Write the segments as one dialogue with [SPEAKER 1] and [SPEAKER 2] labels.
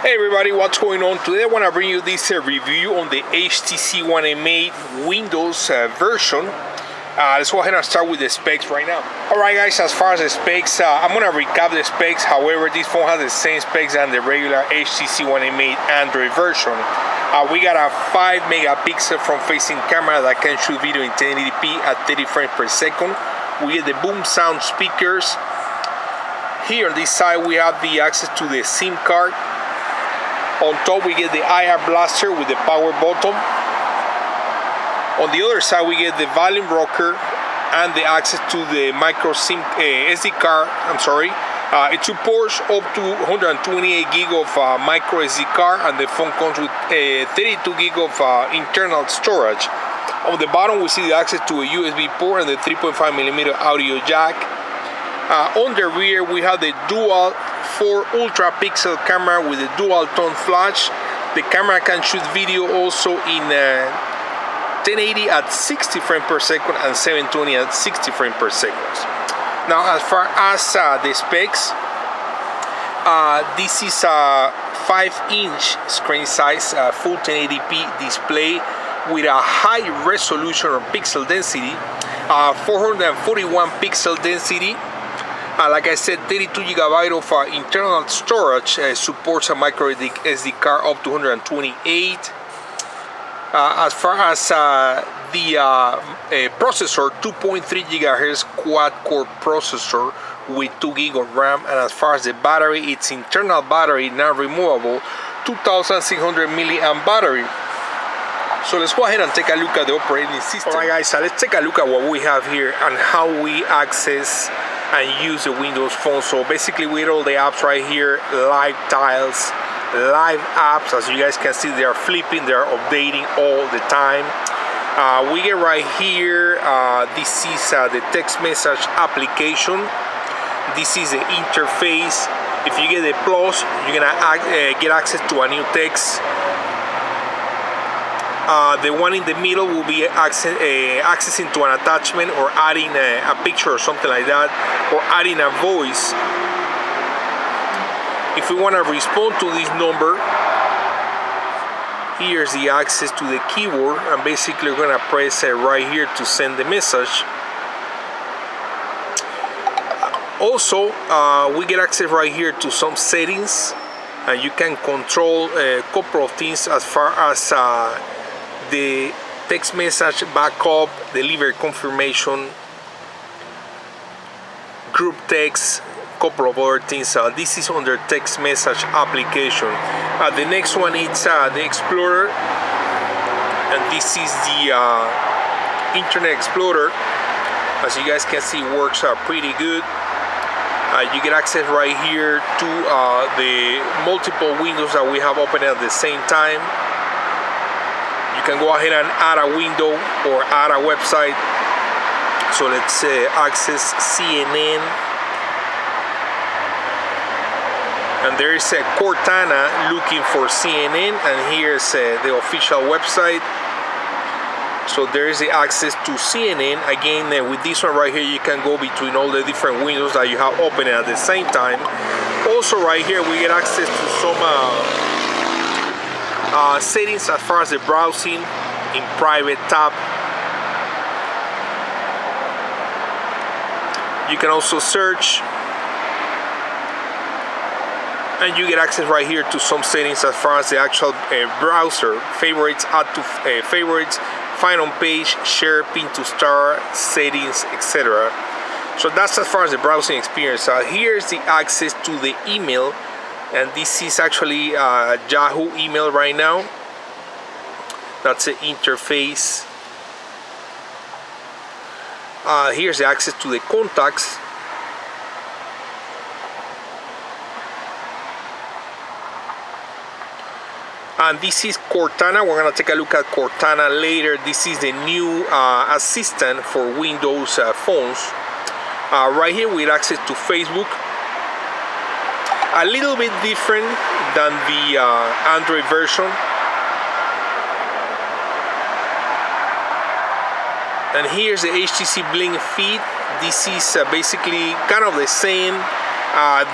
[SPEAKER 1] Hey everybody, what's going on? Today I want to bring you this review on the HTC One M8 Windows version. Let's go ahead and start with the specs right now. Alright guys, as far as the specs, I'm going to recap the specs. However, this phone has the same specs than the regular HTC One M8 Android version. We got a 5 megapixel front-facing camera that can shoot video in 1080p at 30 frames per second. We get the boom sound speakers. Here on this side we have the access to the SIM card. On top we get the IR blaster with the power button. On the other side we get the volume rocker and the access to the micro SIM SD card. It supports up to 128 gig of micro SD card, and the phone comes with 32 gig of internal storage. On the bottom we see the access to a USB port and the 3.5mm audio jack. On the rear we have the dual 4 ultrapixel camera with a dual tone flash. The camera can shoot video also in 1080 at 60 frames per second and 720 at 60 frames per second. Now as far as the specs, this is a 5-inch screen size full 1080p display with a high resolution or pixel density, 441 pixel density. Like I said, 32 GB of internal storage, supports a micro SD card up to 128. As far as the processor, 2.3 GHz quad-core processor with 2 GB of RAM. And as far as the battery, it's internal battery, non-removable, 2,600 milliamp battery. So let's go ahead and take a look at the operating system. Alright guys, let's take a look at what we have here and how we access and use the Windows phone. So basically we have all the apps right here, live tiles, live apps. As you guys can see, they are flipping, they are updating all the time. We get right here, this is the text message application. This is the interface. If you get the plus, you're gonna get access to a new text. The one in the middle will be accessing to an attachment or adding a picture or something like that, or adding a voice. If we want to respond to this number, here's the access to the keyboard, and basically we're going to press right here to send the message. Also, we get access right here to some settings, and you can control a couple of things as far as the text message backup, delivery confirmation, group text, couple of other things. This is under text message application. The next one is the Explorer, and this is the Internet Explorer. As you guys can see, works pretty good. You get access right here to the multiple windows that we have open at the same time. You can go ahead and add a window or add a website. So let's access CNN. And there is a Cortana looking for CNN, and here's the official website. So there is the access to CNN. Again, with this one right here, you can go between all the different windows that you have open at the same time. Also right here, we get access to some settings as far as the browsing in private tab. You can also search, and you get access right here to some settings as far as the actual browser, favorites, add to favorites, find on page, share, pin to start, settings, etc. So that's as far as the browsing experience. Here's the access to the email, and this is actually Yahoo email right now. That's the interface. Here's the access to the contacts. And this is Cortana. We're going to take a look at Cortana later. This is the new assistant for Windows phones. Right here we have access to Facebook. A little bit different than the Android version. And here's the HTC Blink feed. This is basically kind of the same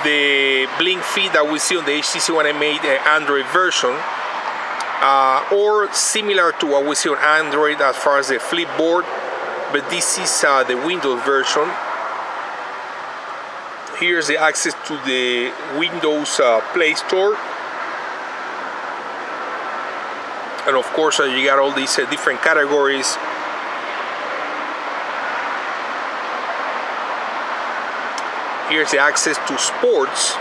[SPEAKER 1] the blink feed that we see on the HTC One M8 Android version, or similar to what we see on Android as far as the flipboard, but this is the Windows version. Here's the access to the Windows Play Store, and of course you got all these different categories. Here's the access to sports.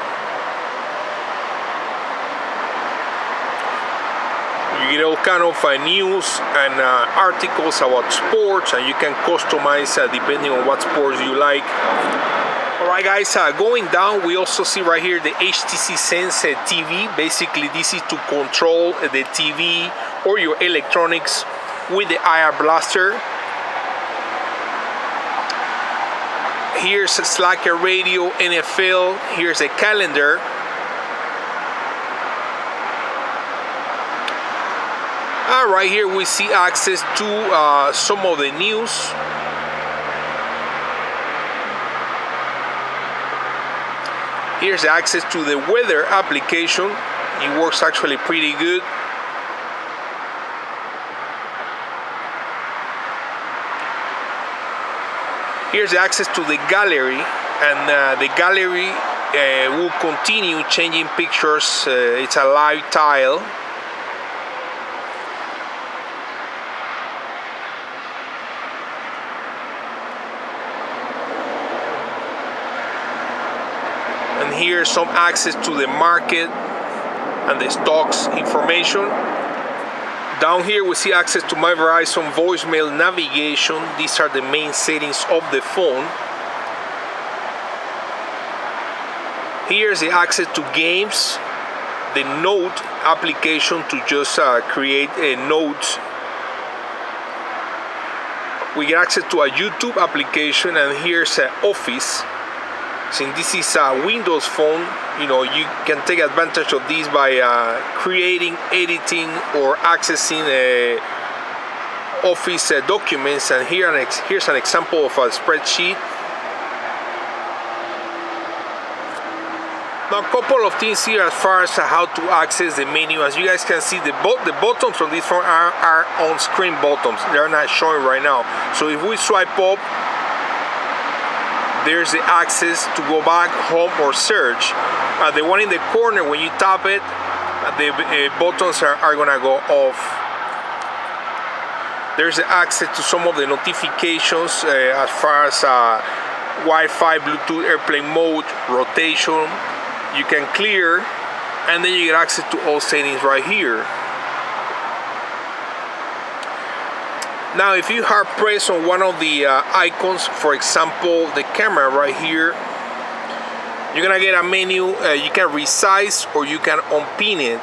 [SPEAKER 1] You get all kind of news and articles about sports, and you can customize depending on what sports you like. Alright guys, going down, we also see right here the HTC Sense TV. Basically this is to control the TV or your electronics with the IR blaster. Here's Slacker Radio, NFL. Here's a calendar. Right here we see access to some of the news. Here's access to the weather application. It works actually pretty good. Here's access to the gallery, and the gallery will continue changing pictures. It's a live tile. And here's some access to the market and the stocks information. Down here we see access to my Verizon voicemail navigation. These are the main settings of the phone. Here's the access to games, the note application to just create a note. We get access to a YouTube application, and here's Office. Since this is a Windows phone, you know, you can take advantage of this by creating, editing, or accessing Office documents. And here's an example of a spreadsheet. Now, a couple of things here as far as how to access the menu. As you guys can see, the buttons on this phone are on-screen buttons. They're not showing right now. So if we swipe up, there's the access to go back, home, or search. The one in the corner, when you tap it, the buttons are gonna go off. There's the access to some of the notifications as far as Wi-Fi, Bluetooth, airplane mode, rotation. You can clear, and then you get access to all settings right here. Now, if you hard press on one of the icons, for example, the camera right here, you're gonna get a menu. You can resize or you can unpin it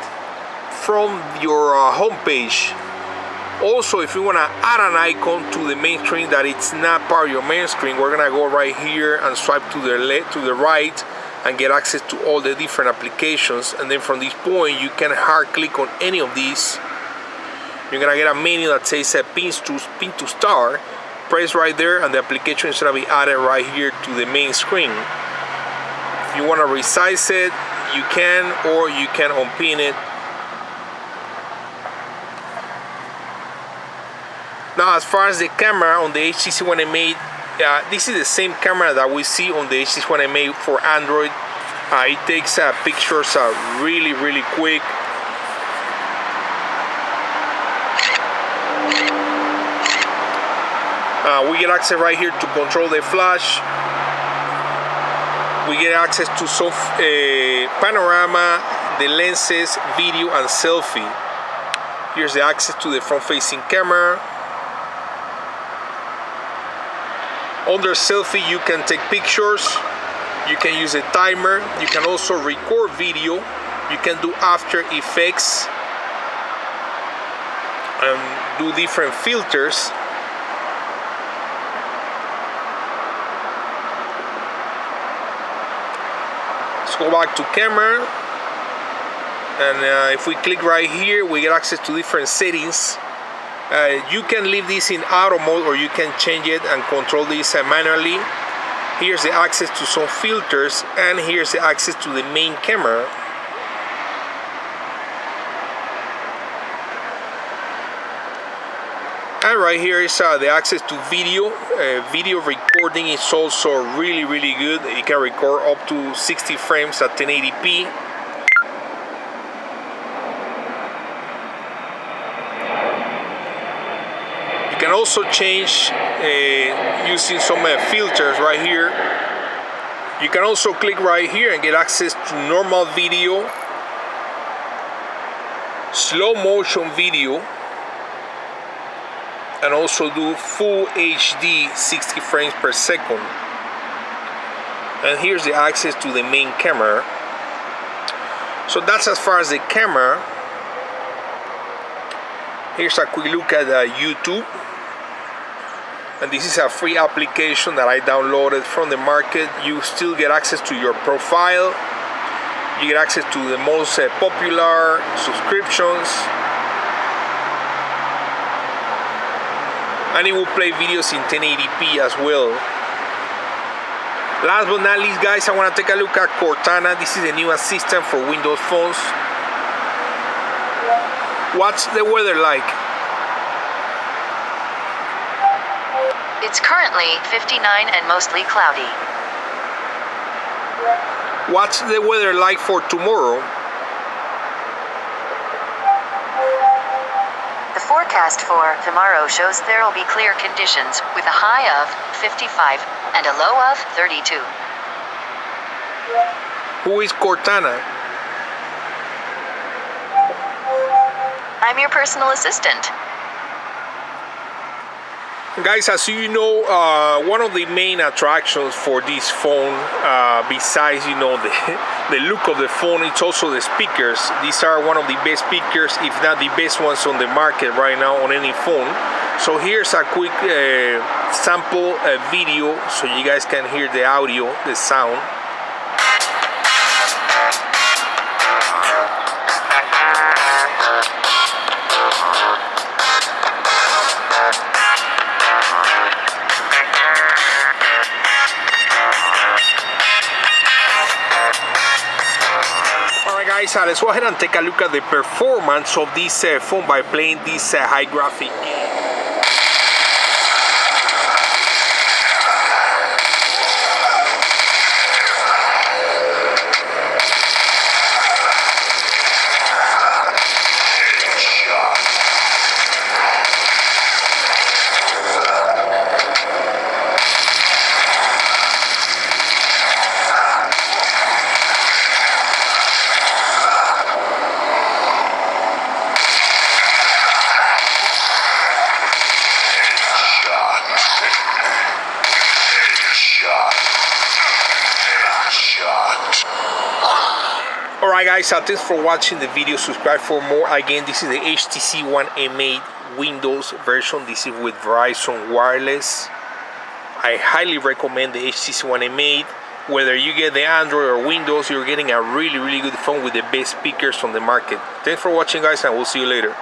[SPEAKER 1] from your home page. Also, if you wanna add an icon to the main screen that it's not part of your main screen, we're gonna go right here and swipe to the left, to the right, and get access to all the different applications. And then from this point, you can hard click on any of these. You're gonna get a menu that says pin to start. Press right there, and the application is gonna be added right here to the main screen. If you wanna resize it, you can, or you can unpin it. Now, as far as the camera on the HTC One M8, this is the same camera that we see on the HTC One M8 for Android. It takes pictures really quick. We get access right here to control the flash. We get access to some panorama, the lenses, video, and selfie. Here's the access to the front-facing camera. Under selfie, you can take pictures. You can use a timer. You can also record video. You can do After Effects and do different filters. Go back to camera, and if we click right here, we get access to different settings. You can leave this in auto mode, or you can change it and control this manually. Here's the access to some filters, and here's the access to the main camera. And right here is the access to video. Video recording is also really good. You can record up to 60 frames at 1080p. You can also change using some filters right here. You can also click right here and get access to normal video, slow motion video, and also do full HD 60 frames per second. And here's the access to the main camera. So that's as far as the camera. Here's a quick look at YouTube. And this is a free application that I downloaded from the market. You still get access to your profile. You get access to the most popular subscriptions. And it will play videos in 1080p as well. Last but not least, guys, I want to take a look at Cortana. This is a new assistant for Windows phones. What's the weather like?
[SPEAKER 2] It's currently 59 and mostly cloudy.
[SPEAKER 1] What's the weather like for tomorrow?
[SPEAKER 2] The forecast for tomorrow shows there will be clear conditions with a high of 55 and a low of 32.
[SPEAKER 1] Who is Cortana?
[SPEAKER 2] I'm your personal assistant.
[SPEAKER 1] Guys, as you know, one of the main attractions for this phone, besides the look of the phone, it's also the speakers. These are one of the best speakers, if not the best ones on the market right now on any phone. So here's a quick sample video so you guys can hear the audio, the sound. Guys, let's go ahead and take a look at the performance of this phone by playing this high graphic game. Alright guys, thanks for watching the video. Subscribe for more. Again, this is the HTC One M8 Windows version. This is with Verizon Wireless. I highly recommend the HTC One M8. Whether you get the Android or Windows, you're getting a really good phone with the best speakers on the market. Thanks for watching, guys, and we'll see you later.